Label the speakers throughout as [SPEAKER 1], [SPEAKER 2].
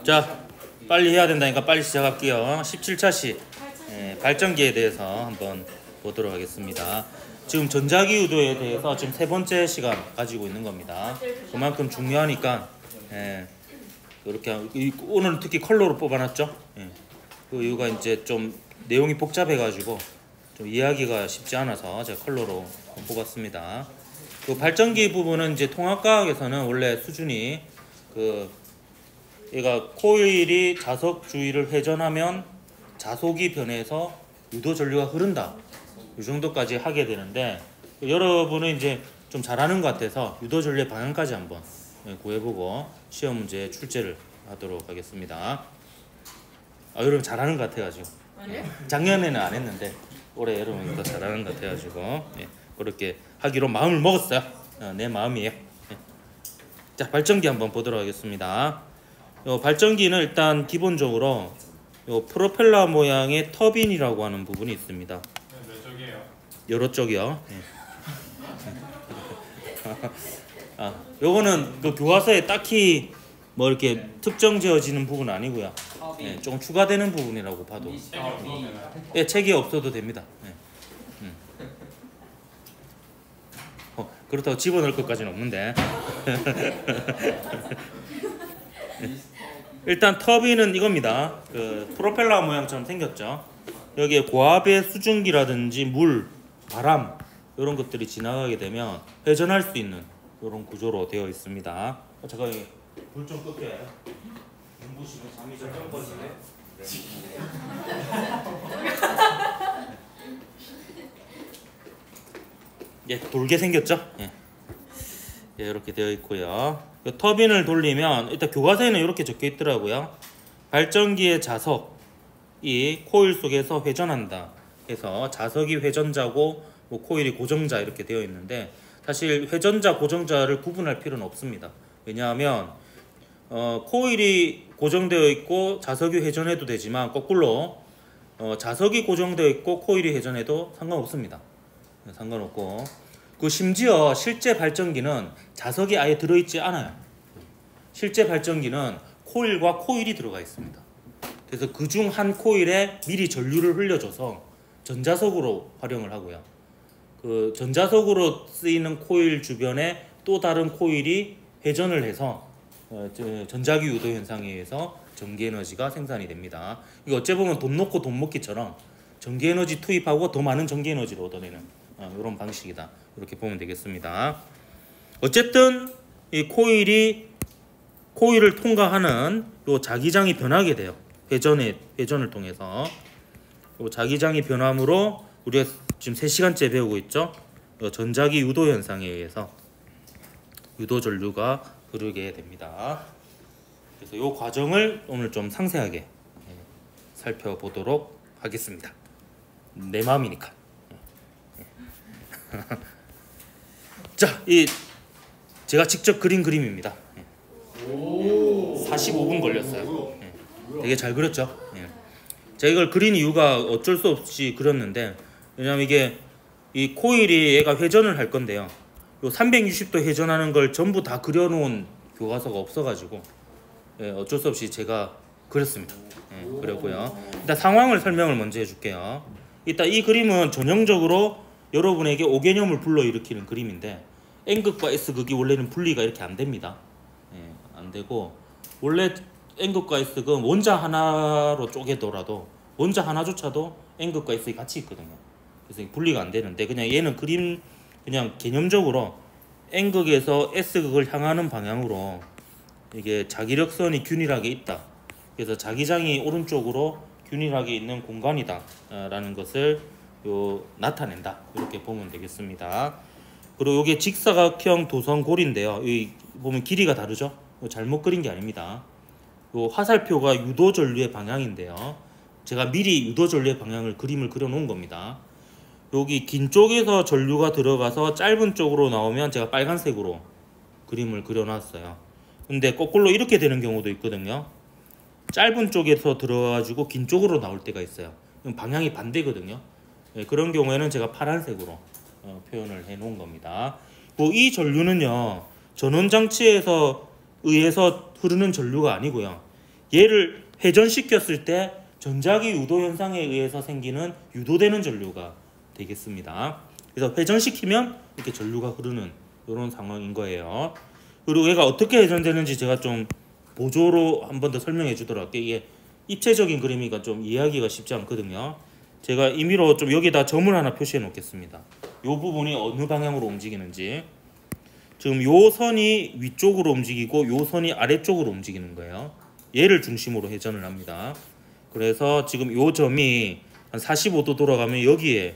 [SPEAKER 1] 자, 빨리 해야 된다니까 빨리 시작할게요. 17차시 발전기에 대해서 한번 보도록 하겠습니다. 지금 전자기 유도에 대해서 지금 세 번째 시간 가지고 있는 겁니다. 그만큼 중요하니까 이렇게 오늘은 특히 컬러로 뽑아놨죠. 그 이유가 이제 좀 내용이 복잡해가지고 좀 이해하기가 쉽지 않아서 제가 컬러로 뽑았습니다. 그 발전기 부분은 이제 통합과학에서는 원래 수준이 얘가 코일이 자석 주위를 회전하면 자속이 변해서 유도 전류가 흐른다. 이 정도까지 하게 되는데 여러분은 이제 좀 잘하는 것 같아서 유도 전류의 방향까지 한번 구해보고 시험 문제 출제를 하도록 하겠습니다. 여러분 잘하는 것 같아가지고 작년에는 안 했는데 올해 여러분이 더 잘하는 것 같아가지고 그렇게 하기로 마음을 먹었어요. 내 마음이에요. 자, 발전기 한번 보도록 하겠습니다. 발전기는 일단 기본적으로 프로펠러 모양의 터빈이라고 하는 부분이 있습니다.
[SPEAKER 2] 몇 쪽이에요?
[SPEAKER 1] 여러 쪽이요. 요거는 그 교과서에 딱히 뭐 이렇게 특정 지어지는 부분 아니고요. 조금 추가되는 부분이라고 봐도. 책이 없어도 됩니다. 그렇다고 집어넣을 것까지는 없는데. 일단 터빈은 이겁니다. 그 프로펠러 모양처럼 생겼죠. 여기에 고압의 수증기라든지 물, 바람 이런 것들이 지나가게 되면 회전할 수 있는 이런 구조로 되어 있습니다. 잠깐 불 좀 끄게. 눈부시면 잠이 좀 꺼지네. 돌게 생겼죠? 이렇게 되어 있고요. 터빈을 돌리면 일단 교과서에는 이렇게 적혀 있더라고요. 발전기의 자석이 코일 속에서 회전한다 해서 자석이 회전자고 코일이 고정자 이렇게 되어 있는데 사실 회전자 고정자를 구분할 필요는 없습니다. 왜냐하면 코일이 고정되어 있고 자석이 회전해도 되지만 거꾸로 자석이 고정되어 있고 코일이 회전해도 상관없습니다. 상관없고 심지어 실제 발전기는 자석이 아예 들어있지 않아요. 실제 발전기는 코일과 코일이 들어가 있습니다. 그래서 그중 한 코일에 미리 전류를 흘려줘서 전자석으로 활용을 하고요. 그 전자석으로 쓰이는 코일 주변에 또 다른 코일이 회전을 해서 전자기 유도 현상에 의해서 전기 에너지가 생산이 됩니다. 이거 어째 보면 돈 놓고 돈 먹기처럼 전기 에너지 투입하고 더 많은 전기 에너지를 얻어내는 이런 방식이다. 이렇게 보면 되겠습니다. 어쨌든 이 코일을 통과하는 요 자기장이 변하게 돼요. 회전을 통해서 요 자기장이 변함으로 우리가 지금 3시간째 배우고 있죠. 전자기 유도 현상에 의해서 유도 전류가 흐르게 됩니다. 그래서 요 과정을 오늘 좀 상세하게 살펴보도록 하겠습니다. 내 마음이니까. 자, 제가 직접 그린 그림입니다. 45분 걸렸어요. 되게 잘 그렸죠. 제가 이걸 그린 이유가 어쩔 수 없이 그렸는데 왜냐면 이게 이 코일이 얘가 회전을 할 건데요. 요 360도 회전하는 걸 전부 다 그려놓은 교과서가 없어가지고 어쩔 수 없이 제가 그렸습니다. 그렸고요. 일단 상황을 설명을 먼저 해줄게요. 일단 이 그림은 전형적으로 여러분에게 5개념을 불러일으키는 그림인데 N극과 S극이 원래는 분리가 이렇게 안 됩니다. 안 되고 원래 N극과 S극은 원자 하나로 쪼개더라도 원자 하나조차도 N극과 S극이 같이 있거든요. 그래서 분리가 안 되는데 그냥 얘는 그냥 개념적으로 N극에서 S극을 향하는 방향으로 이게 자기력선이 균일하게 있다. 그래서 자기장이 오른쪽으로 균일하게 있는 공간이다 라는 것을 나타낸다. 이렇게 보면 되겠습니다. 그리고 이게 직사각형 도성골인데요. 이 보면 길이가 다르죠? 잘못 그린 게 아닙니다. 요 화살표가 유도 전류의 방향인데요. 제가 미리 유도 전류의 방향을 그림을 그려 놓은 겁니다. 여기 긴 쪽에서 전류가 들어가서 짧은 쪽으로 나오면 제가 빨간색으로 그림을 그려 놨어요. 근데 거꾸로 이렇게 되는 경우도 있거든요. 짧은 쪽에서 들어가지고 긴 쪽으로 나올 때가 있어요. 방향이 반대거든요. 그런 경우에는 제가 파란색으로 표현을 해 놓은 겁니다. 이 전류는요 전원장치에서 의해서 흐르는 전류가 아니고요 얘를 회전시켰을 때 전자기 유도 현상에 의해서 생기는 유도되는 전류가 되겠습니다. 그래서 회전시키면 이렇게 전류가 흐르는 이런 상황인 거예요. 그리고 얘가 어떻게 회전되는지 제가 좀 보조로 한 번 더 설명해 주도록 할게요. 이게 입체적인 그림이니까 좀 이해하기가 쉽지 않거든요. 제가 임의로 좀 여기다 점을 하나 표시해 놓겠습니다. 이 부분이 어느 방향으로 움직이는지. 지금 요 선이 위쪽으로 움직이고 요 선이 아래쪽으로 움직이는 거예요. 얘를 중심으로 회전을 합니다. 그래서 지금 요 점이 한 45도 돌아가면 여기에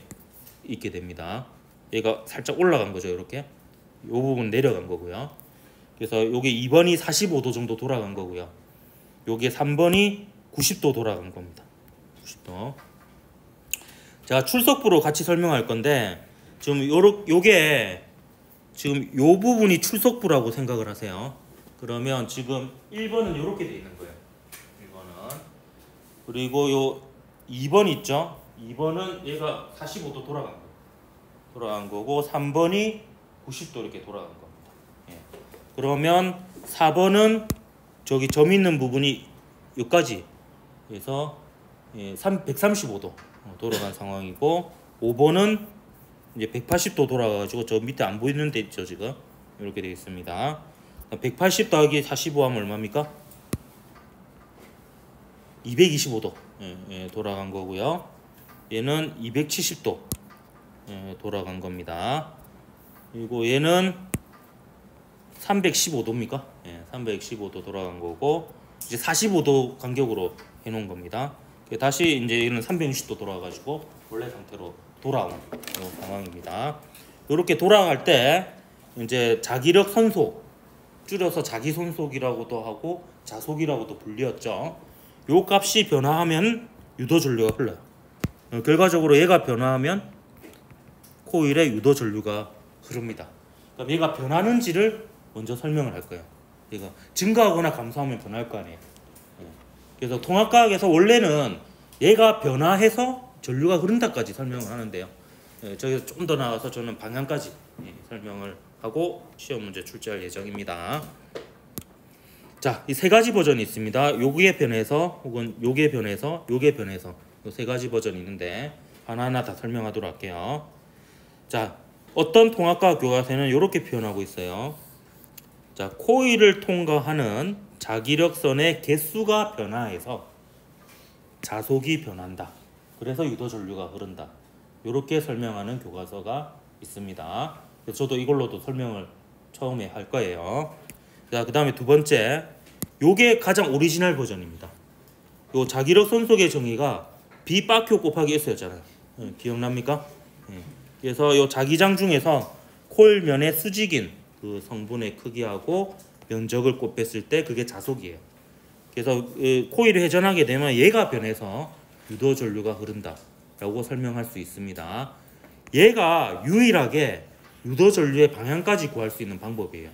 [SPEAKER 1] 있게 됩니다. 얘가 살짝 올라간 거죠. 이렇게 요 부분 내려간 거고요. 그래서 요게 2번이 45도 정도 돌아간 거고요. 요게 3번이 90도 돌아간 겁니다. 90도. 제가 출석부로 같이 설명할 건데 지금 요게 지금 요 부분이 출석부라고 생각을 하세요. 그러면 지금 1번은 이렇게 돼 있는 거예요. 1번은. 그리고 요 2번 있죠? 2번은 얘가 45도 돌아간 거고 3번이 90도 이렇게 돌아간 겁니다. 예. 그러면 4번은 저기 점 있는 부분이 여기까지 해서 135도 돌아간 상황이고 5번은 이제 180도 돌아가가지고 저 밑에 안 보이는 데 있죠 지금 이렇게 되겠습니다. 180 더하기 45 하면 얼마입니까? 225도 돌아간 거고요. 얘는 270도 돌아간 겁니다. 그리고 얘는 315도입니까? 315도 돌아간 거고 이제 45도 간격으로 해놓은 겁니다. 다시 이제 얘는 360도 돌아가가지고 원래 상태로 돌아온 상황입니다. 이렇게 돌아갈 때 이제 자기력 선속, 줄여서 자기손속이라고도 하고 자속이라고도 불리었죠. 요 값이 변화하면 유도 전류가 흘러요. 결과적으로 얘가 변화하면 코일에 유도 전류가 흐릅니다. 그럼 얘가 변하는지를 먼저 설명을 할 거예요. 얘가 증가하거나 감소하면 변할 거 아니에요. 그래서 통합과학에서 원래는 얘가 변화해서 전류가 흐른다까지 설명을 하는데요. 저기서 좀 더 나가서 저는 방향까지 설명을 하고 시험 문제 출제할 예정입니다. 자, 이 세 가지 버전이 있습니다. 요게 변해서 혹은 요게 변해서 요게 변해서 요 세 가지 버전이 있는데 하나하나 다 설명하도록 할게요. 자, 어떤 통합과학 교과서에는 이렇게 표현하고 있어요. 자, 코일을 통과하는 자기력선의 개수가 변화해서 자속이 변한다. 그래서 유도 전류가 흐른다. 이렇게 설명하는 교과서가 있습니다. 그래서 저도 이걸로도 설명을 처음에 할 거예요. 자, 그 다음에 두 번째, 요게 가장 오리지널 버전입니다. 요 자기력 손속의 정의가 B바큐 곱하기 S였잖아요. 기억납니까? 그래서 요 자기장 중에서 코일 면의 수직인 그 성분의 크기하고 면적을 곱했을 때 그게 자속이에요. 그래서 코일이 회전하게 되면 얘가 변해서 유도 전류가 흐른다 라고 설명할 수 있습니다. 얘가 유일하게 유도 전류의 방향까지 구할 수 있는 방법이에요.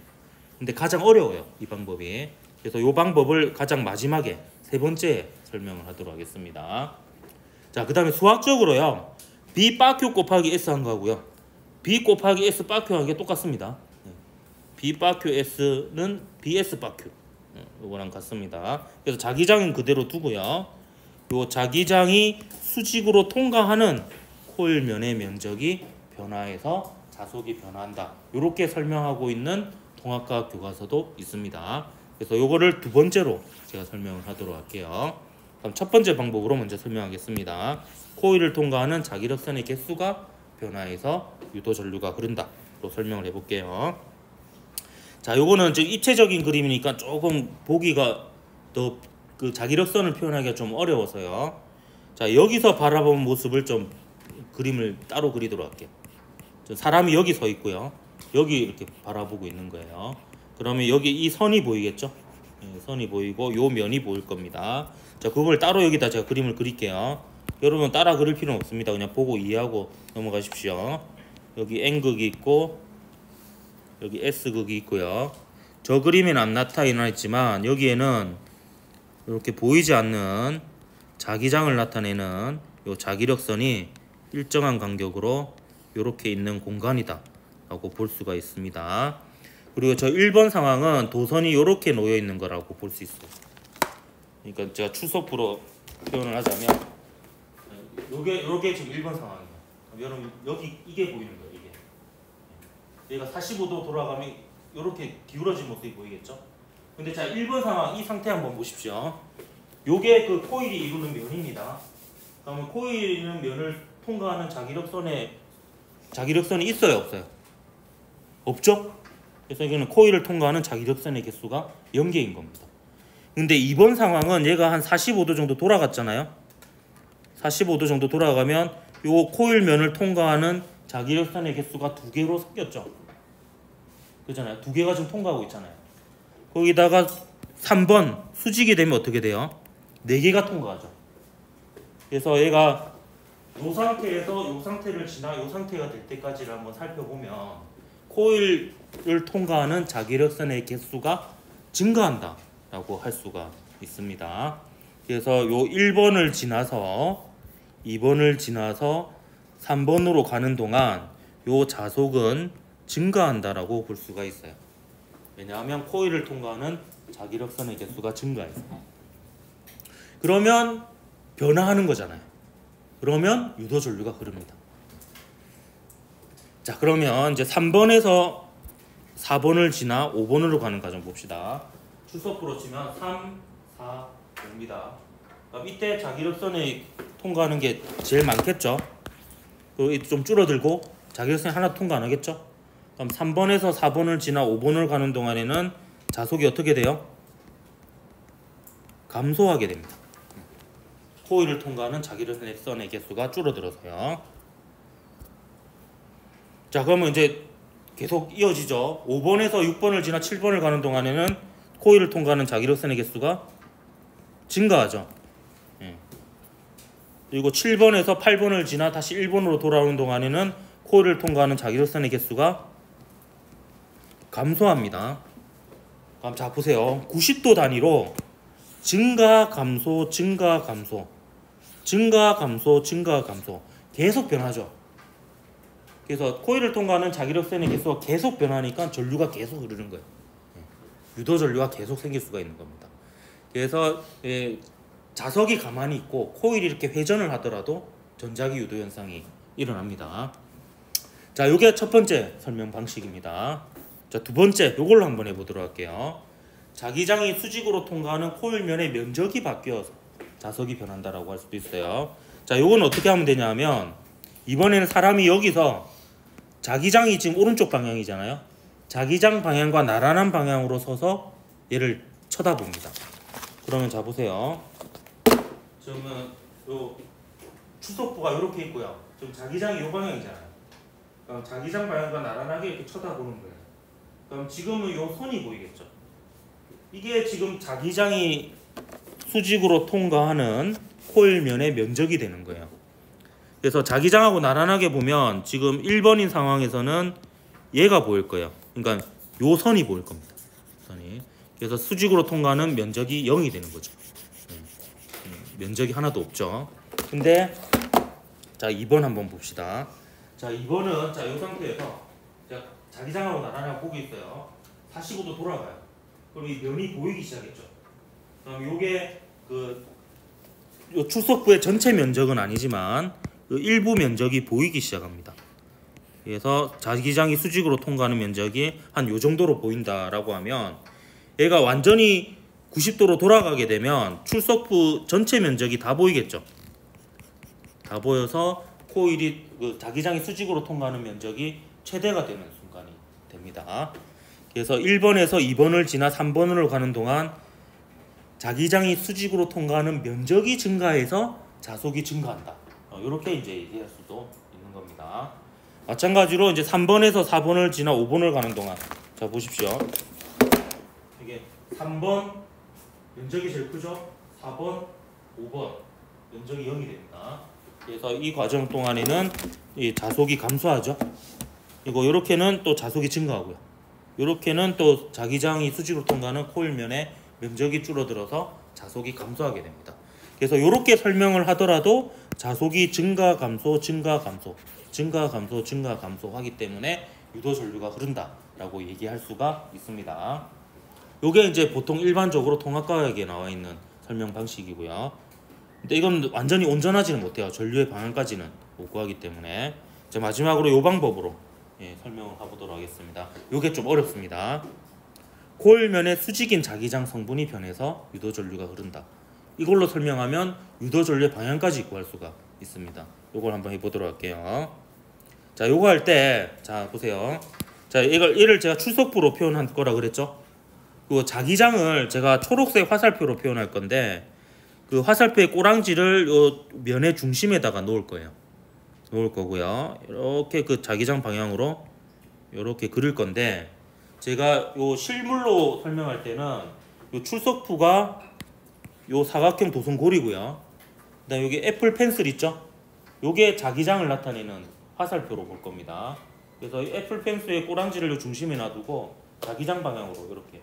[SPEAKER 1] 근데 가장 어려워요, 이 방법이. 그래서 이 방법을 가장 마지막에 세 번째 설명을 하도록 하겠습니다. 자, 그 다음에 수학적으로요, B 바큐 곱하기 S 한 거하고요, B 곱하기 S 바큐 한 게 똑같습니다. B 바큐 S는 BS 바큐 이거랑 같습니다. 그래서 자기장은 그대로 두고요, 요 자기장이 수직으로 통과하는 코일 면의 면적이 변화해서 자속이 변화한다. 이렇게 설명하고 있는 통합과학 교과서도 있습니다. 그래서 요거를 두 번째로 제가 설명을 하도록 할게요. 그럼 첫 번째 방법으로 먼저 설명하겠습니다. 코일을 통과하는 자기력선의 개수가 변화해서 유도 전류가 흐른다. 또 설명을 해볼게요. 자, 요거는 지금 입체적인 그림이니까 조금 보기가 더 그 자기력선을 표현하기가 좀 어려워서요. 자, 여기서 바라본 모습을 좀 그림을 따로 그리도록 할게요. 사람이 여기 서 있고요, 여기 이렇게 바라보고 있는 거예요. 그러면 여기 이 선이 보이겠죠? 선이 보이고 요 면이 보일 겁니다. 자, 그걸 따로 여기다 제가 그림을 그릴게요. 여러분 따라 그릴 필요는 없습니다. 그냥 보고 이해하고 넘어가십시오. 여기 N극이 있고 여기 S극이 있고요. 저 그림에는 안 나타나 있지만 여기에는 이렇게 보이지 않는 자기장을 나타내는 요 자기력선이 일정한 간격으로 이렇게 있는 공간이다 라고 볼 수가 있습니다. 그리고 저 1번 상황은 도선이 이렇게 놓여 있는 거라고 볼 수 있어요. 그러니까 제가 출석부로 표현을 하자면 요게 지금 1번 상황이에요. 여러분 여기 이게 보이는 거예요. 이게 얘가 45도 돌아가면 이렇게 기울어진 모습이 보이겠죠? 근데 자 1번 상황 이 상태 한번 보십시오. 요게 그 코일이 이루는 면입니다. 그러면 코일이 이루는 면을 통과하는 자기력선이 있어요, 없어요? 없죠? 그래서 이거는 코일을 통과하는 자기력선의 개수가 0개인 겁니다. 근데 이번 상황은 얘가 한 45도 정도 돌아갔잖아요. 45도 정도 돌아가면 요 코일 면을 통과하는 자기력선의 개수가 2개로 섞였죠. 그잖아요. 2개가 지금 통과하고 있잖아요. 거기다가 3번 수직이 되면 어떻게 돼요? 4개가 통과하죠. 그래서 얘가 이 상태에서 이 상태를 지나 이 상태가 될 때까지를 한번 살펴보면 코일을 통과하는 자기력선의 개수가 증가한다 라고 할 수가 있습니다. 그래서 요 1번을 지나서 2번을 지나서 3번으로 가는 동안 요 자속은 증가한다 라고 볼 수가 있어요. 왜냐하면 코일을 통과하는 자기력선의 개수가 증가해서. 그러면 변화하는 거잖아요. 그러면 유도 전류가 흐릅니다. 자, 그러면 이제 3번에서 4번을 지나 5번으로 가는 과정 봅시다. 출석부로 치면 3, 4, 5입니다. 그럼 이때 자기력선에 통과하는 게 제일 많겠죠. 그리고 좀 줄어들고 자기력선이 하나 통과 안 하겠죠. 그럼 3번에서 4번을 지나 5번을 가는 동안에는 자속이 어떻게 돼요? 감소하게 됩니다. 코일을 통과하는 자기력선의 개수가 줄어들어서요. 자, 그러면 이제 계속 이어지죠. 5번에서 6번을 지나 7번을 가는 동안에는 코일을 통과하는 자기력선의 개수가 증가하죠. 그리고 7번에서 8번을 지나 다시 1번으로 돌아오는 동안에는 코일을 통과하는 자기력선의 개수가 감소합니다. 그럼 자 보세요. 90도 단위로 증가, 감소, 증가, 감소, 증가, 감소, 증가, 감소 계속 변하죠. 그래서 코일을 통과하는 자기력선의 개수가 계속 변하니까 전류가 계속 흐르는 거예요. 유도 전류가 계속 생길 수가 있는 겁니다. 그래서 자석이 가만히 있고 코일이 이렇게 회전을 하더라도 전자기 유도 현상이 일어납니다. 자, 요게 첫 번째 설명 방식입니다. 자, 두 번째 요걸로 한번 해보도록 할게요. 자기장이 수직으로 통과하는 코일면의 면적이 바뀌어서 자석이 변한다라고 할 수도 있어요. 자, 요건 어떻게 하면 되냐 하면 이번에는 사람이 여기서 자기장이 지금 오른쪽 방향이잖아요. 자기장 방향과 나란한 방향으로 서서 얘를 쳐다봅니다. 그러면 자 보세요. 지금은 요 추석부가 이렇게 있고요. 지금 자기장이 이 방향이잖아요. 그럼 자기장 방향과 나란하게 이렇게 쳐다보는 거예요. 그럼 지금은 요 선이 보이겠죠. 이게 지금 자기장이 수직으로 통과하는 코일면의 면적이 되는 거예요. 그래서 자기장하고 나란하게 보면 지금 1번인 상황에서는 얘가 보일 거예요. 그러니까 요 선이 보일 겁니다. 선이. 그래서 수직으로 통과하는 면적이 0이 되는 거죠. 면적이 하나도 없죠. 근데 자 2번 한번 봅시다. 자 2번은 자 이 상태에서 자기장하고 나란하게 보고 있어요. 45도 돌아가요. 그럼 이 면이 보이기 시작했죠. 그럼 요게 요 출석부의 전체 면적은 아니지만 그 일부 면적이 보이기 시작합니다. 그래서 자기장이 수직으로 통과하는 면적이 한 요 정도로 보인다라고 하면 얘가 완전히 90도로 돌아가게 되면 출석부 전체 면적이 다 보이겠죠. 다 보여서 코일이 자기장이 수직으로 통과하는 면적이 최대가 되는 순간이 됩니다. 그래서 1번에서 2번을 지나 3번으로 가는 동안 자기장이 수직으로 통과하는 면적이 증가해서 자속이 증가한다. 이렇게 이제 얘기할 수도 있는 겁니다. 마찬가지로 이제 3번에서 4번을 지나 5번을 가는 동안 자 보십시오. 이게 3번 면적이 제일 크죠. 4번, 5번 면적이 0이 됩니다. 그래서 이 과정 동안에는 이 자속이 감소하죠. 그리고 이렇게는 또 자속이 증가하고요. 이렇게는 또 자기장이 수직으로 통과하는 코일면의 면적이 줄어들어서 자속이 감소하게 됩니다. 그래서 이렇게 설명을 하더라도 자속이 증가, 감소, 증가, 감소, 증가, 감소, 증가, 감소 하기 때문에 유도 전류가 흐른다라고 얘기할 수가 있습니다. 요게 이제 보통 일반적으로 통합과학에 나와 있는 설명 방식이고요. 근데 이건 완전히 온전하지는 못해요. 전류의 방향까지는 못 구하기 때문에. 자, 마지막으로 이 방법으로 설명을 해보도록 하겠습니다. 이게 좀 어렵습니다. 코일면의 수직인 자기장 성분이 변해서 유도 전류가 흐른다. 이걸로 설명하면 유도 전류의 방향까지 구할 수가 있습니다. 이걸 한번 해보도록 할게요. 자, 요거 할 때, 자 보세요. 자, 얘를 제가 출석부로 표현한 거라 그랬죠. 그 자기장을 제가 초록색 화살표로 표현할 건데, 그 화살표의 꼬랑지를 요 면의 중심에다가 놓을 거예요. 놓을 거고요. 이렇게 그 자기장 방향으로 이렇게 그릴 건데, 제가 요 실물로 설명할 때는 요 출석부가 요 사각형 도선고리고요. 그다음 여기 애플 펜슬 있죠? 요게 자기장을 나타내는 화살표로 볼 겁니다. 그래서 이 애플 펜슬의 꼬랑지를 요 중심에 놔두고 자기장 방향으로 이렇게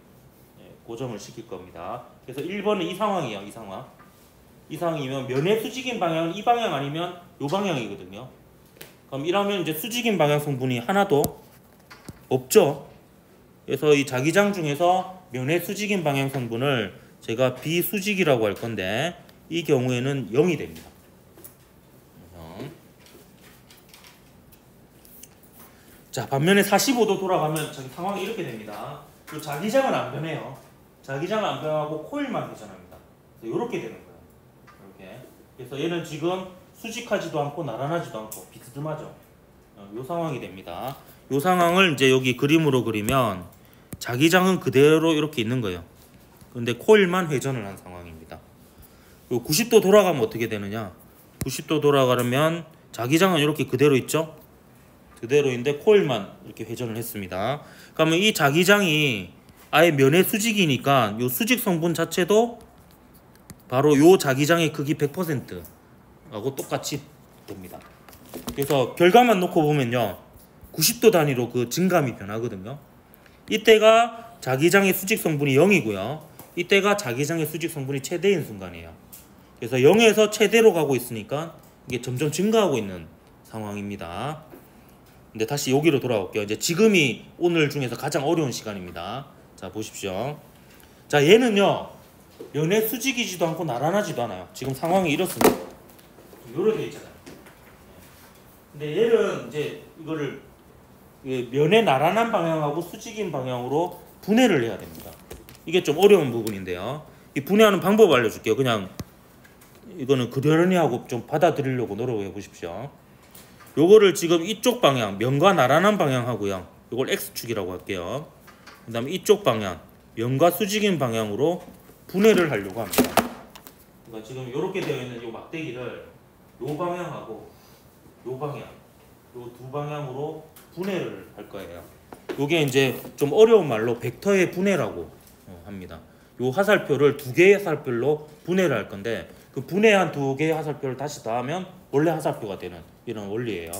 [SPEAKER 1] 고정을 시킬 겁니다. 그래서 1번은 이 상황이에요. 이 상황. 이 상황이면 면의 수직인 방향은 이 방향 아니면 요 방향이거든요. 그럼 이러면 이제 수직인 방향 성분이 하나도 없죠. 그래서 이 자기장 중에서 면의 수직인 방향 성분을 제가 비수직이라고 할 건데, 이 경우에는 0이 됩니다. 자, 반면에 45도 돌아가면 상황이 이렇게 됩니다. 그 자기장은 안 변해요. 자기장은 안 변하고 코일만 회전합니다. 이렇게 되는 거예요. 이렇게. 그래서 얘는 지금 수직하지도 않고 나란하지도 않고 비스듬하죠. 이 상황이 됩니다. 이 상황을 이제 여기 그림으로 그리면 자기장은 그대로 이렇게 있는 거예요. 근데 코일만 회전을 한 상황입니다. 90도 돌아가면 어떻게 되느냐? 90도 돌아가려면 자기장은 이렇게 그대로 있죠? 그대로인데 코일만 이렇게 회전을 했습니다. 그러면 이 자기장이 아예 면의 수직이니까 이 수직 성분 자체도 바로 이 자기장의 크기 100%하고 똑같이 됩니다. 그래서 결과만 놓고 보면요, 90도 단위로 그 증감이 변하거든요. 이때가 자기장의 수직 성분이 0이고요. 이때가 자기장의 수직 성분이 최대인 순간이에요. 그래서 0에서 최대로 가고 있으니까 이게 점점 증가하고 있는 상황입니다. 근데 다시 여기로 돌아올게요. 이제 지금이 오늘 중에서 가장 어려운 시간입니다. 자, 보십시오. 자, 얘는요, 면의 수직이지도 않고 나란하지도 않아요. 지금 상황이 이렇습니다. 요렇게 돼 있잖아요. 근데 얘는 이제 이거를 면의 나란한 방향하고 수직인 방향으로 분해를 해야 됩니다. 이게 좀 어려운 부분인데요. 이 분해하는 방법 알려줄게요. 그냥 이거는 그러려니 하고 좀 받아들이려고 노력해 보십시오. 요거를 지금 이쪽 방향, 면과 나란한 방향 하고요. 요걸 X축이라고 할게요. 그 다음에 이쪽 방향, 면과 수직인 방향으로 분해를 하려고 합니다. 그러니까 지금 이렇게 되어 있는 요 막대기를 요 방향하고 요 방향, 요 두 방향으로 분해를 할 거예요. 요게 이제 좀 어려운 말로 벡터의 분해라고 합니다. 요 화살표를 두 개의 화살표로 분해를 할 건데, 그 분해한 두 개의 화살표를 다시 더하면 원래 화살표가 되는 이런 원리예요.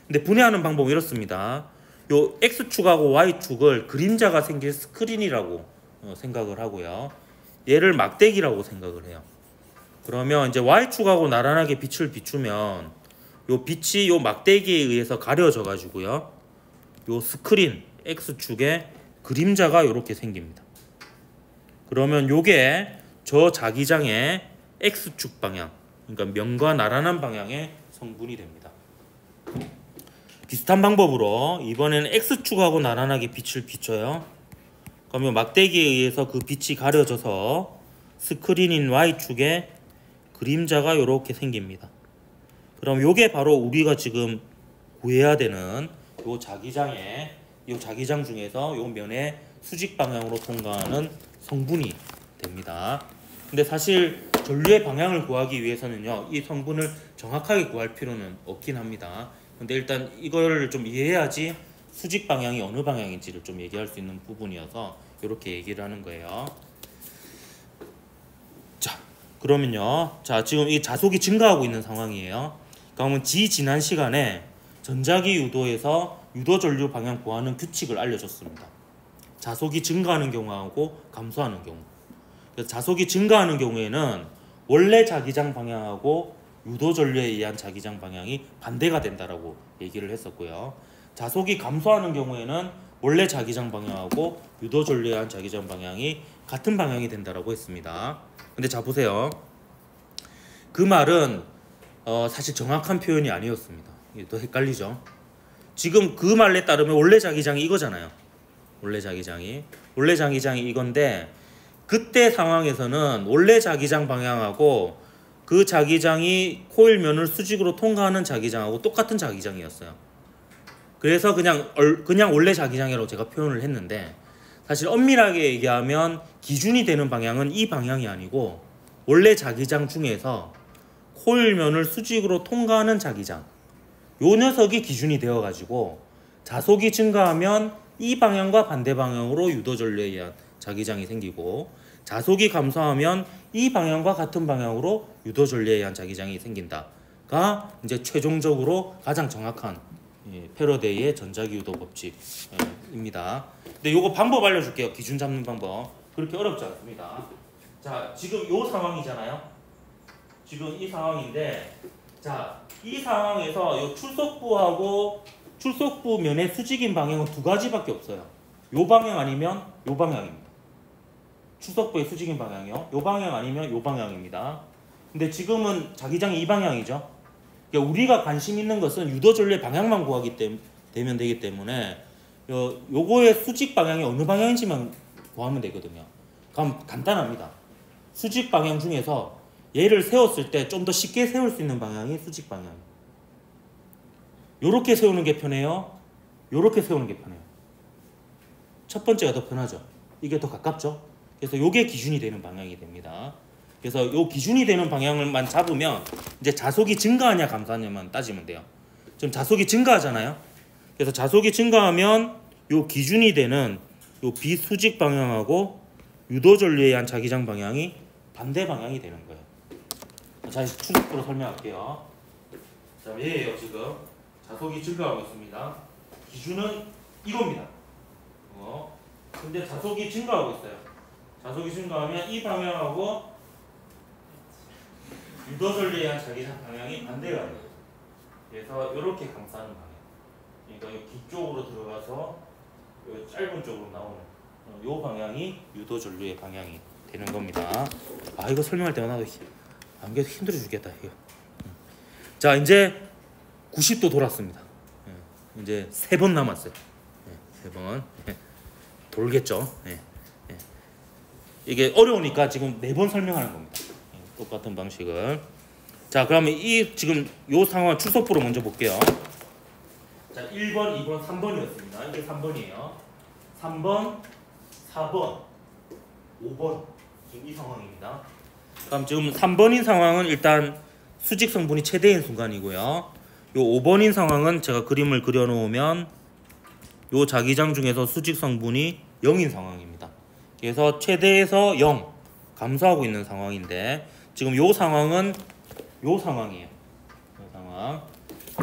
[SPEAKER 1] 근데 분해하는 방법은 이렇습니다. 요 X축하고 Y축을 그림자가 생길 스크린이라고 생각을 하고요. 얘를 막대기라고 생각을 해요. 그러면 이제 Y축하고 나란하게 빛을 비추면 요 빛이 요 막대기에 의해서 가려져 가지고요, 요 스크린 X축에 그림자가 이렇게 생깁니다. 그러면 요게 저 자기장의 X축 방향, 그러니까 면과 나란한 방향의 성분이 됩니다. 비슷한 방법으로 이번에는 X축하고 나란하게 빛을 비춰요. 그러면 막대기에 의해서 그 빛이 가려져서 스크린인 Y축에 그림자가 이렇게 생깁니다. 그럼 요게 바로 우리가 지금 구해야 되는 요 자기장 중에서 요 면의 수직 방향으로 통과하는 성분이 됩니다. 근데 사실 전류의 방향을 구하기 위해서는요, 이 성분을 정확하게 구할 필요는 없긴 합니다. 근데 일단 이걸 좀 이해해야지 수직 방향이 어느 방향인지를 좀 얘기할 수 있는 부분이어서 이렇게 얘기를 하는 거예요. 자, 그러면요, 자, 지금 이 자속이 증가하고 있는 상황이에요. 그러면 지난 시간에 전자기 유도에서 유도 전류 방향 구하는 규칙을 알려줬습니다. 자속이 증가하는 경우하고 감소하는 경우. 그래서 자속이 증가하는 경우에는 원래 자기장 방향하고 유도 전류에 의한 자기장 방향이 반대가 된다라고 얘기를 했었고요. 자속이 감소하는 경우에는 원래 자기장 방향하고 유도 전류에 의한 자기장 방향이 같은 방향이 된다라고 했습니다. 근데 자 보세요. 그 말은 사실 정확한 표현이 아니었습니다. 이게 또 헷갈리죠. 지금 그 말에 따르면 원래 자기장이 이거잖아요. 원래 자기장이 이건데 그때 상황에서는 원래 자기장 방향하고 그 자기장이 코일면을 수직으로 통과하는 자기장하고 똑같은 자기장이었어요. 그래서 그냥 원래 자기장이라고 제가 표현을 했는데 사실 엄밀하게 얘기하면 기준이 되는 방향은 이 방향이 아니고 원래 자기장 중에서 코일면을 수직으로 통과하는 자기장, 요 녀석이 기준이 되어가지고 자속이 증가하면 이 방향과 반대 방향으로 유도전류에 의한 자기장이 생기고 자속이 감소하면 이 방향과 같은 방향으로 유도전류에 의한 자기장이 생긴다가 이제 최종적으로 가장 정확한 패러데이의 전자기유도 법칙입니다. 근데 요거 방법 알려줄게요. 기준 잡는 방법. 그렇게 어렵지 않습니다. 자, 지금 요 상황이잖아요. 지금 이 상황인데, 자, 이 상황에서 요 출석부하고 출석부 면의 수직인 방향은 두 가지밖에 없어요. 요 방향 아니면 요 방향입니다. 출석부의 수직인 방향이요. 요 방향 아니면 요 방향입니다. 근데 지금은 자기장이 이 방향이죠. 그러니까 우리가 관심 있는 것은 유도전류의 방향만 구하기 되면 되기 때문에 요거의 수직 방향이 어느 방향인지만 구하면 되거든요. 그럼 간단합니다. 수직 방향 중에서 얘를 세웠을 때 좀 더 쉽게 세울 수 있는 방향이 수직 방향. 요렇게 세우는 게 편해요? 요렇게 세우는 게 편해요? 첫 번째가 더 편하죠. 이게 더 가깝죠. 그래서 요게 기준이 되는 방향이 됩니다. 그래서 요 기준이 되는 방향을만 잡으면 이제 자속이 증가하냐 감소하냐만 따지면 돼요. 지금 자속이 증가하잖아요. 그래서 자속이 증가하면 요 기준이 되는 요 비수직 방향하고 유도전류에 의한 자기장 방향이 반대 방향이 되는 거예요. 자, 추적으로 설명할게요. 자, 얘예요. 지금 자속이 증가하고 있습니다. 기준은 이겁니다. 근데 자속이 증가하고 있어요. 자속이 증가하면 이 방향하고 유도전류에 의한 자기장 방향이 반대가 돼요. 그래서 이렇게 감싸는 방향. 그러니까 이 뒤쪽으로 들어가서 이 짧은 쪽으로 나오는 이 방향이 유도전류의 방향이 되는 겁니다. 아, 이거 설명할 때마다 안 계속 힘들어 죽겠다 이거. 자, 이제 90도 돌았습니다. 이제 3번 남았어요. 3번 돌겠죠. 이게 어려우니까 지금 4번 설명하는 겁니다. 똑같은 방식을. 자, 그러면 이 지금 요 상황 출석부로 먼저 볼게요. 자, 1번, 2번, 3번이었습니다. 이게 3번이에요. 3번, 4번, 5번 지금 이 상황입니다. 그럼 지금 3번인 상황은 일단 수직 성분이 최대인 순간이고요. 요 5번인 상황은 제가 그림을 그려놓으면 요 자기장 중에서 수직 성분이 0인 상황입니다. 그래서 최대에서 0 감소하고 있는 상황인데 지금 요 상황은 요 상황이에요. 요 상황.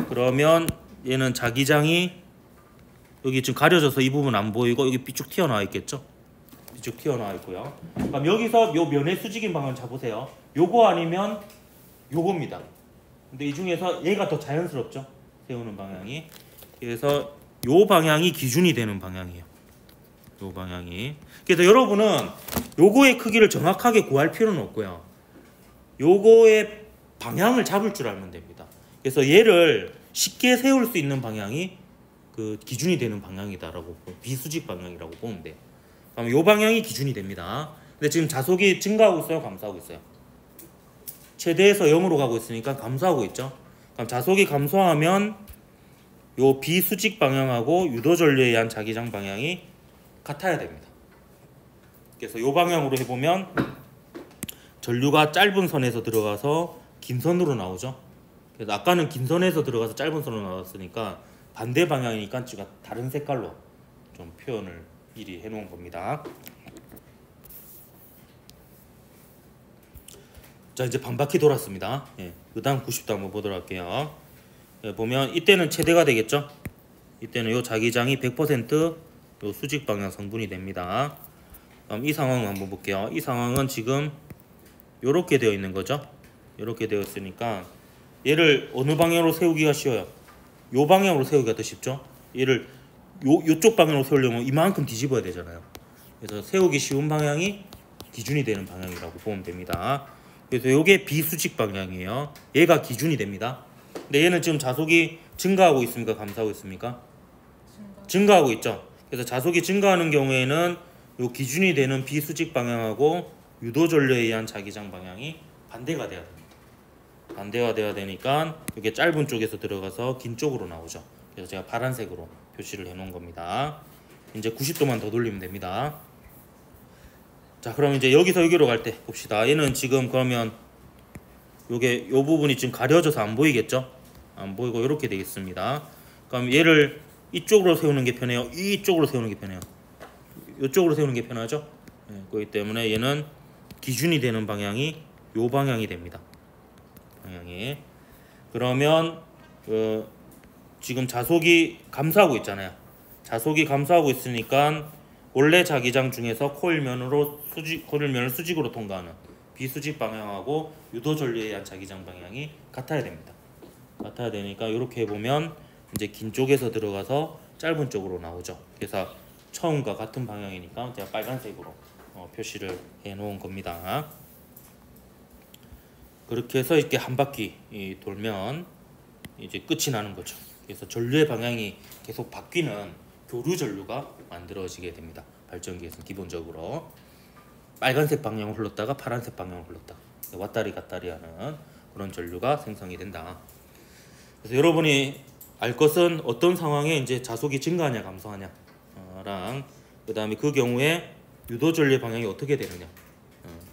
[SPEAKER 1] 그러면 얘는 자기장이 여기 지금 가려져서 이 부분 안 보이고 여기 삐쭉 튀어나와 있겠죠? 삐쭉 튀어나와 있고요. 그럼 여기서 요 면의 수직인 방향 잡으세요. 요거 아니면 요겁니다. 근데 이 중에서 얘가 더 자연스럽죠? 세우는 방향이. 그래서 요 방향이 기준이 되는 방향이에요. 요 방향이. 그래서 여러분은 요거의 크기를 정확하게 구할 필요는 없고요. 요거의 방향을 잡을 줄 알면 됩니다. 그래서 얘를 쉽게 세울 수 있는 방향이 그 기준이 되는 방향이다라고 비수직 방향이라고 보면 돼요. 그럼 요 방향이 기준이 됩니다. 근데 지금 자속이 증가하고 있어요, 감소하고 있어요? 최대에서 0으로 가고 있으니까 감소하고 있죠. 그럼 자속이 감소하면 요 비수직 방향하고 유도전류에 의한 자기장 방향이 같아야 됩니다. 그래서 요 방향으로 해보면 전류가 짧은 선에서 들어가서 긴 선으로 나오죠. 그래서 아까는 긴 선에서 들어가서 짧은 선으로 나왔으니까 반대 방향이니까 제가 다른 색깔로 좀 표현을 미리 해놓은 겁니다. 자, 이제 반 바퀴 돌았습니다. 그 다음 90도 한번 보도록 할게요. 보면 이때는 최대가 되겠죠. 이때는 요 자기장이 100% 요 수직 방향 성분이 됩니다. 그럼 이 상황을 한번 볼게요. 이 상황은 지금 요렇게 되어 있는 거죠. 요렇게 되어 있으니까 얘를 어느 방향으로 세우기가 쉬워요? 요 방향으로 세우기가 더 쉽죠. 얘를 요쪽 방향으로 세우려면 이만큼 뒤집어야 되잖아요. 그래서 세우기 쉬운 방향이 기준이 되는 방향이라고 보면 됩니다. 그래서 요게 비수직 방향이에요. 얘가 기준이 됩니다. 근데 얘는 지금 자속이 증가하고 있습니까? 감소하고 있습니까? 증가하고 있죠. 그래서 자속이 증가하는 경우에는 요 기준이 되는 비수직 방향하고 유도 전류에 의한 자기장 방향이 반대가 돼야 됩니다. 반대가 돼야 되니까 이게 짧은 쪽에서 들어가서 긴 쪽으로 나오죠. 그래서 제가 파란색으로 표시를 해 놓은 겁니다. 이제 90도만 더 돌리면 됩니다. 자, 그럼 이제 여기서 여기로 갈 때 봅시다. 얘는 지금 그러면 요게 요 부분이 지금 가려져서 안 보이겠죠? 안 보이고 이렇게 되겠습니다. 그럼 얘를 이쪽으로 세우는 게 편해요? 이쪽으로 세우는 게 편해요? 이쪽으로 세우는 게 편하죠? 네, 그렇기 때문에 얘는 기준이 되는 방향이 요 방향이 됩니다. 방향이. 그러면 지금 자속이 감소하고 있잖아요. 자속이 감소하고 있으니까 원래 자기장 중에서 코일면을 수직으로 통과하는 비수직 방향하고 유도 전류에 의한 자기장 방향이 같아야 됩니다. 같아야 되니까 이렇게 보면 이제 긴 쪽에서 들어가서 짧은 쪽으로 나오죠. 그래서 처음과 같은 방향이니까 제가 빨간색으로 표시를 해 놓은 겁니다. 그렇게 해서 이렇게 한 바퀴 돌면 이제 끝이 나는 거죠. 그래서 전류의 방향이 계속 바뀌는 교류 전류가 만들어지게 됩니다. 발전기에서는 기본적으로 빨간색 방향을 흘렀다가 파란색 방향을 흘렀다. 왔다리 갔다리 하는 그런 전류가 생성이 된다. 그래서 여러분이 알 것은 어떤 상황에 이제 자속이 증가하냐 감소하냐랑 그다음에 그 경우에 유도 전류의 방향이 어떻게 되느냐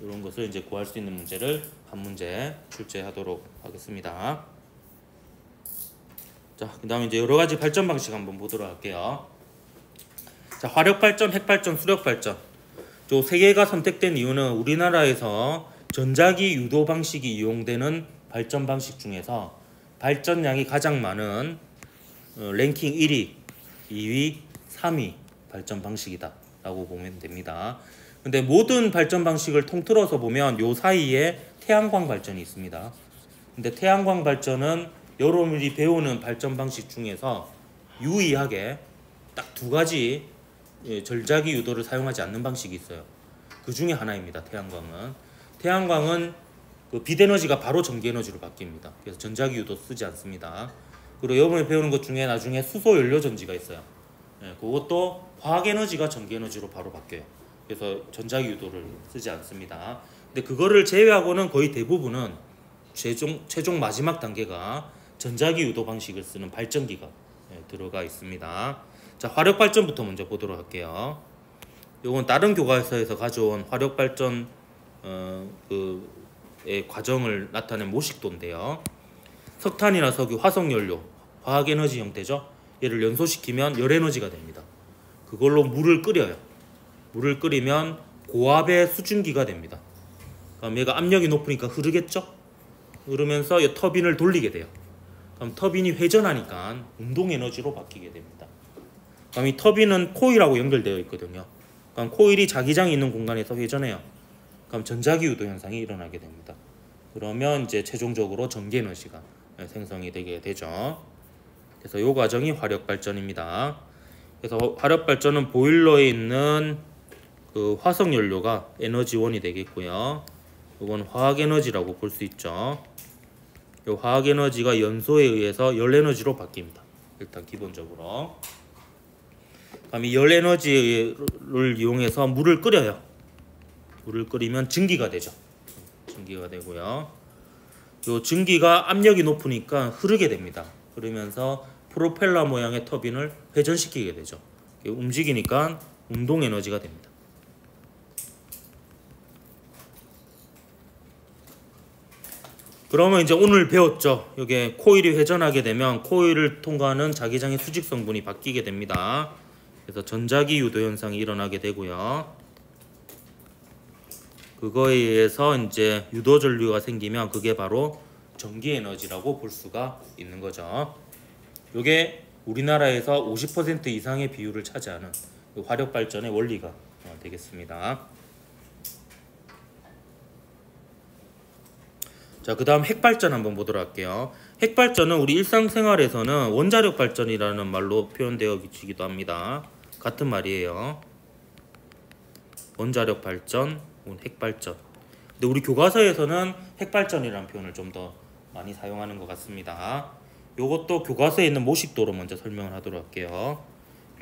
[SPEAKER 1] 이런 것을 이제 구할 수 있는 문제를 한 문제 출제하도록 하겠습니다. 자, 그다음에 이제 여러 가지 발전 방식 한번 보도록 할게요. 자, 화력 발전, 핵 발전, 수력 발전. 저 세 개가 선택된 이유는 우리나라에서 전자기 유도 방식이 이용되는 발전 방식 중에서 발전량이 가장 많은 랭킹 1위, 2위, 3위 발전 방식이다라고 보면 됩니다. 근데 모든 발전 방식을 통틀어서 보면 요 사이에 태양광 발전이 있습니다. 근데 태양광 발전은 여러분이 배우는 발전 방식 중에서 유의하게 딱 두 가지 전자기 유도를 사용하지 않는 방식이 있어요. 그 중에 하나입니다. 태양광은 그 빛 에너지가 바로 전기 에너지로 바뀝니다. 그래서 전자기 유도 쓰지 않습니다. 그리고 여러분이 배우는 것 중에 나중에 수소 연료 전지가 있어요. 그것도 화학 에너지가 전기 에너지로 바로 바뀌어요. 그래서 전자기 유도를 쓰지 않습니다. 근데 그거를 제외하고는 거의 대부분은 최종 마지막 단계가 전자기 유도 방식을 쓰는 발전기가 들어가 있습니다. 자, 화력 발전부터 먼저 보도록 할게요. 이건 다른 교과서에서 가져온 화력 발전 의 과정을 나타낸 모식도인데요. 석탄이나 석유, 화석 연료, 화학 에너지 형태죠. 얘를 연소시키면 열 에너지가 됩니다. 그걸로 물을 끓여요. 물을 끓이면 고압의 수증기가 됩니다. 그럼 얘가 압력이 높으니까 흐르겠죠? 흐르면서 이 터빈을 돌리게 돼요. 그럼 터빈이 회전하니까 운동 에너지로 바뀌게 됩니다. 그럼 이 터빈은 코일하고 연결되어 있거든요. 그럼 코일이 자기장이 있는 공간에서 회전해요. 그럼 전자기 유도 현상이 일어나게 됩니다. 그러면 이제 최종적으로 전기 에너지가 생성이 되게 되죠. 그래서 이 과정이 화력 발전입니다. 그래서 화력 발전은 보일러에 있는 그 화석 연료가 에너지원이 되겠고요. 이건 화학 에너지라고 볼 수 있죠. 이 화학 에너지가 연소에 의해서 열 에너지로 바뀝니다. 일단 기본적으로. 그럼 이 열 에너지를 이용해서 물을 끓여요. 물을 끓이면 증기가 되죠. 증기가 되고요. 이 증기가 압력이 높으니까 흐르게 됩니다. 그러면서 프로펠러 모양의 터빈을 회전시키게 되죠. 움직이니까 운동 에너지가 됩니다. 그러면 이제 오늘 배웠죠. 이게 코일이 회전하게 되면 코일을 통과하는 자기장의 수직 성분이 바뀌게 됩니다. 그래서 전자기 유도 현상이 일어나게 되고요. 그거에 의해서 이제 유도 전류가 생기면 그게 바로 전기 에너지라고 볼 수가 있는 거죠. 이게 우리나라에서 50% 이상의 비율을 차지하는 화력 발전의 원리가 되겠습니다. 자, 그 다음 핵발전 한번 보도록 할게요. 핵발전은 우리 일상생활에서는 원자력 발전이라는 말로 표현되어 있기도 합니다. 같은 말이에요. 원자력 발전, 이건 핵발전. 근데 우리 교과서에서는 핵발전이라는 표현을 좀 더 많이 사용하는 것 같습니다. 요것도 교과서에 있는 모식도로 먼저 설명을 하도록 할게요.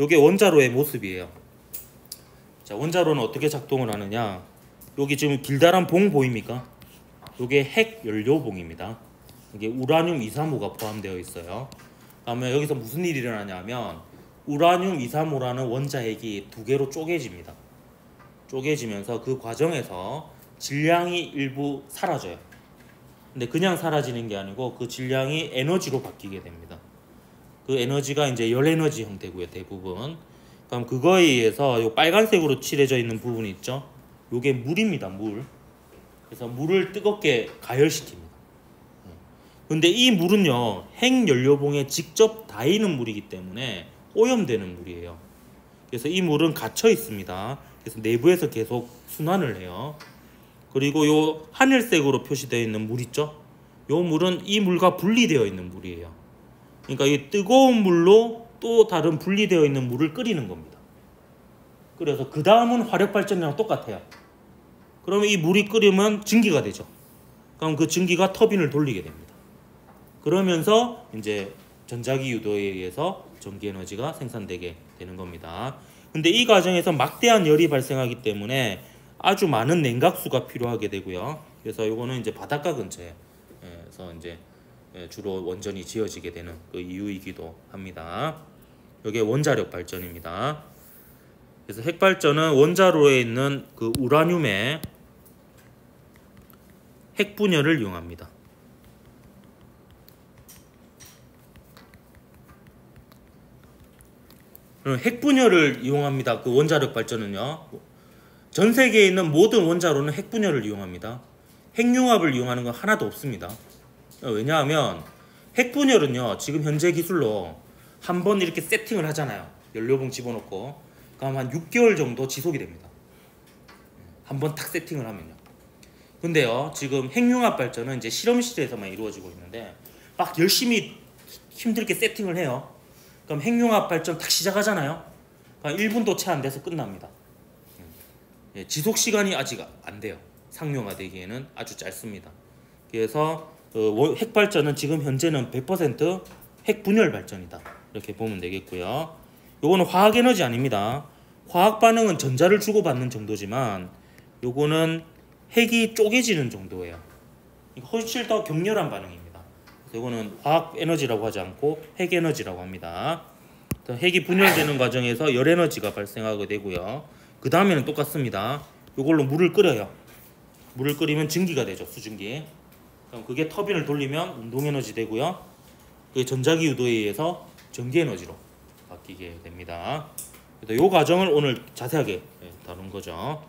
[SPEAKER 1] 요게 원자로의 모습이에요. 자, 원자로는 어떻게 작동을 하느냐? 여기 지금 길다란 봉 보입니까? 요게 핵연료봉입니다. 이게 우라늄 235가 포함되어 있어요. 그러면 여기서 무슨 일이 일어나냐면 우라늄 235라는 원자핵이 두 개로 쪼개집니다. 쪼개지면서 그 과정에서 질량이 일부 사라져요. 근데 그냥 사라지는 게 아니고 그 질량이 에너지로 바뀌게 됩니다. 그 에너지가 이제 열에너지 형태고요, 대부분. 그럼 그거에 의해서 요 빨간색으로 칠해져 있는 부분이 있죠. 요게 물입니다, 물. 그래서 물을 뜨겁게 가열시킵니다. 근데 이 물은요, 핵연료봉에 직접 닿이는 물이기 때문에 오염되는 물이에요. 그래서 이 물은 갇혀 있습니다. 그래서 내부에서 계속 순환을 해요. 그리고 요 하늘색으로 표시되어 있는 물 있죠? 요 물은 이 물과 분리되어 있는 물이에요. 그러니까 이 뜨거운 물로 또 다른 분리되어 있는 물을 끓이는 겁니다. 그래서 그 다음은 화력발전이랑 똑같아요. 그러면 이 물이 끓으면 증기가 되죠. 그럼 그 증기가 터빈을 돌리게 됩니다. 그러면서 이제 전자기 유도에 의해서 전기 에너지가 생산되게 되는 겁니다. 근데 이 과정에서 막대한 열이 발생하기 때문에 아주 많은 냉각수가 필요하게 되고요. 그래서 요거는 이제 바닷가 근처에서 이제 주로 원전이 지어지게 되는 그 이유이기도 합니다. 이게 원자력 발전입니다. 그래서 핵발전은 원자로에 있는 그 우라늄의 핵분열을 이용합니다. 그럼 핵분열을 이용합니다. 그 원자력 발전은요. 전 세계에 있는 모든 원자로는 핵분열을 이용합니다. 핵융합을 이용하는 건 하나도 없습니다. 왜냐하면 핵분열은요, 지금 현재 기술로 한번 이렇게 세팅을 하잖아요. 연료봉 집어넣고. 그럼 한 6개월 정도 지속이 됩니다. 한번 탁 세팅을 하면요. 근데요, 지금 핵융합 발전은 이제 실험실에서만 이루어지고 있는데 막 열심히 힘들게 세팅을 해요. 그럼 핵융합 발전 딱 시작하잖아요. 그럼 1분도 채 안 돼서 끝납니다. 지속 시간이 아직 안 돼요. 상용화되기에는 아주 짧습니다. 그래서 핵 발전은 지금 현재는 100% 핵분열 발전이다. 이렇게 보면 되겠고요. 요거는 화학 에너지 아닙니다. 화학 반응은 전자를 주고받는 정도지만 요거는 핵이 쪼개지는 정도예요. 훨씬 더 격렬한 반응입니다. 그래서 요거는 화학 에너지라고 하지 않고 핵 에너지라고 합니다. 핵이 분열되는 과정에서 열 에너지가 발생하게 되고요. 그 다음에는 똑같습니다. 이걸로 물을 끓여요. 물을 끓이면 증기가 되죠. 수증기. 그럼 그게 터빈을 돌리면 운동에너지 되고요. 그게 전자기 유도에 의해서 전기에너지로 바뀌게 됩니다. 그래서 이 과정을 오늘 자세하게 다룬 거죠.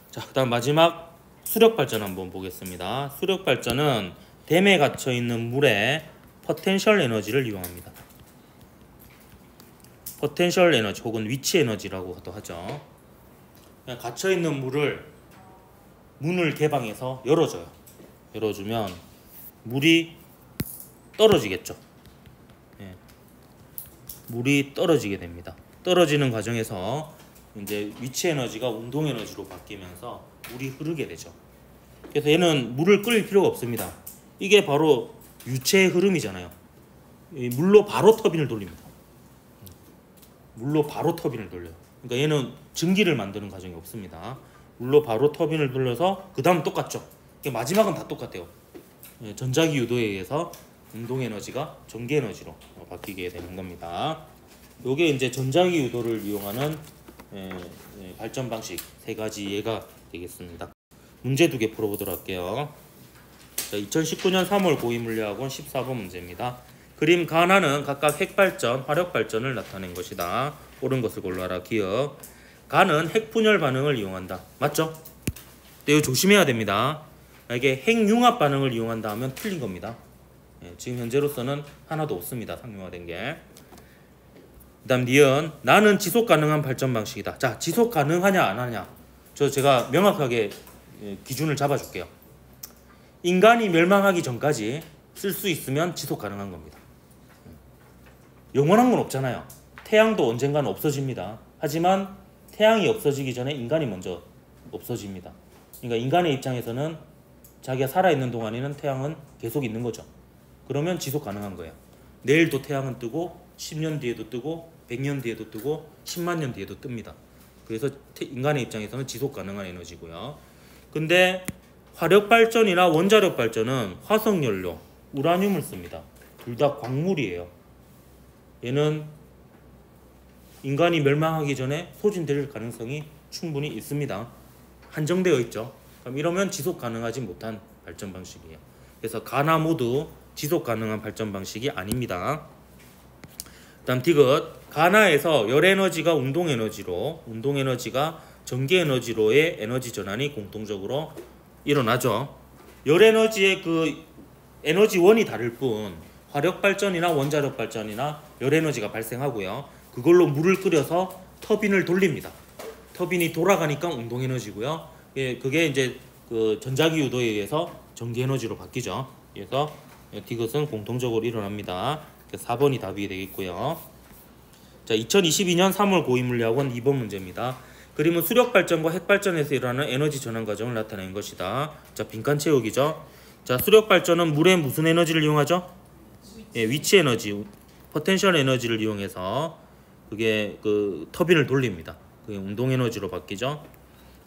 [SPEAKER 1] 자, 그 다음 마지막 수력발전 한번 보겠습니다. 수력발전은 댐에 갇혀있는 물에 포텐셜 에너지를 이용합니다. 포텐셜 에너지 혹은 위치 에너지라고도 하죠. 그냥 갇혀있는 물을 문을 개방해서 열어줘요. 열어주면 물이 떨어지겠죠. 물이 떨어지게 됩니다. 떨어지는 과정에서 이제 위치 에너지가 운동 에너지로 바뀌면서 물이 흐르게 되죠. 그래서 얘는 물을 끓일 필요가 없습니다. 이게 바로 유체의 흐름이잖아요. 물로 바로 터빈을 돌립니다. 물로 바로 터빈을 돌려요. 그러니까 얘는 증기를 만드는 과정이 없습니다. 물로 바로 터빈을 돌려서 그 다음 똑같죠. 마지막은 다 똑같아요. 전자기 유도에 의해서 운동 에너지가 전기 에너지로 바뀌게 되는 겁니다. 요게 이제 전자기 유도를 이용하는 발전 방식 세 가지 예가 되겠습니다. 문제 두 개 풀어보도록 할게요. 2019년 3월 고위물리학원 14번 문제입니다. 그림 가나는 각각 핵발전, 화력발전을 나타낸 것이다. 옳은 것을 골라라. 기억. 가는 핵분열 반응을 이용한다. 맞죠? 근데 이거 조심해야 됩니다. 이게 핵융합 반응을 이용한다 하면 틀린 겁니다. 지금 현재로서는 하나도 없습니다. 상용화된 게. 그 다음 니은. 나는 지속 가능한 발전 방식이다. 자, 지속 가능하냐 안 하냐. 제가 명확하게 기준을 잡아줄게요. 인간이 멸망하기 전까지 쓸 수 있으면 지속 가능한 겁니다. 영원한 건 없잖아요. 태양도 언젠가는 없어집니다. 하지만 태양이 없어지기 전에 인간이 먼저 없어집니다. 그러니까 인간의 입장에서는 자기가 살아있는 동안에는 태양은 계속 있는 거죠. 그러면 지속 가능한 거예요. 내일도 태양은 뜨고 10년 뒤에도 뜨고 100년 뒤에도 뜨고 10만 년 뒤에도 뜹니다. 그래서 인간의 입장에서는 지속 가능한 에너지고요. 근데 화력 발전이나 원자력 발전은 화석 연료, 우라늄을 씁니다. 둘 다 광물이에요. 얘는 인간이 멸망하기 전에 소진될 가능성이 충분히 있습니다. 한정되어 있죠. 그럼 이러면 지속 가능하지 못한 발전 방식이에요. 그래서 가나 모두 지속 가능한 발전 방식이 아닙니다. 다음 디귿. 가나에서 열 에너지가 운동 에너지로, 운동 에너지가 전기 에너지로의 에너지 전환이 공통적으로 일어나죠. 열 에너지의 그 에너지원이 다를 뿐 화력 발전이나 원자력 발전이나 열 에너지가 발생하고요. 그걸로 물을 끓여서 터빈을 돌립니다. 터빈이 돌아가니까 운동 에너지고요. 예, 그게 이제 그 전자기 유도에 의해서 전기 에너지로 바뀌죠. 그래서 디귿은 공통적으로 일어납니다. 4번이 답이 되겠고요. 자, 2022년 3월 고위물리학원 2번 문제입니다. 그림은 수력 발전과 핵 발전에서 일어나는 에너지 전환 과정을 나타낸 것이다. 자, 빈칸 채우기죠. 자, 수력 발전은 물의 무슨 에너지를 이용하죠? 예, 위치 에너지, 포텐셜 에너지를 이용해서 그게 그 터빈을 돌립니다. 그게 운동 에너지로 바뀌죠.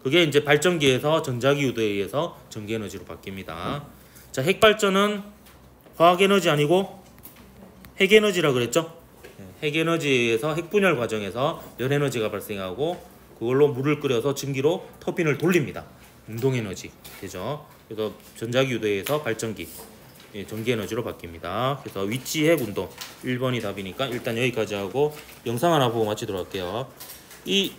[SPEAKER 1] 그게 이제 발전기에서 전자기 유도에 의해서 전기 에너지로 바뀝니다. 자, 핵 발전은 화학 에너지 아니고 핵 에너지라 그랬죠? 핵 에너지에서 핵 분열 과정에서 열 에너지가 발생하고 그걸로 물을 끓여서 증기로 터빈을 돌립니다. 운동 에너지 되죠. 그래서 전자기 유도에 의해서 발전기, 예, 전기 에너지로 바뀝니다. 그래서 위치 핵 운동 1번이 답이니까 일단 여기까지 하고 영상 하나 보고 마치도록 할게요. 이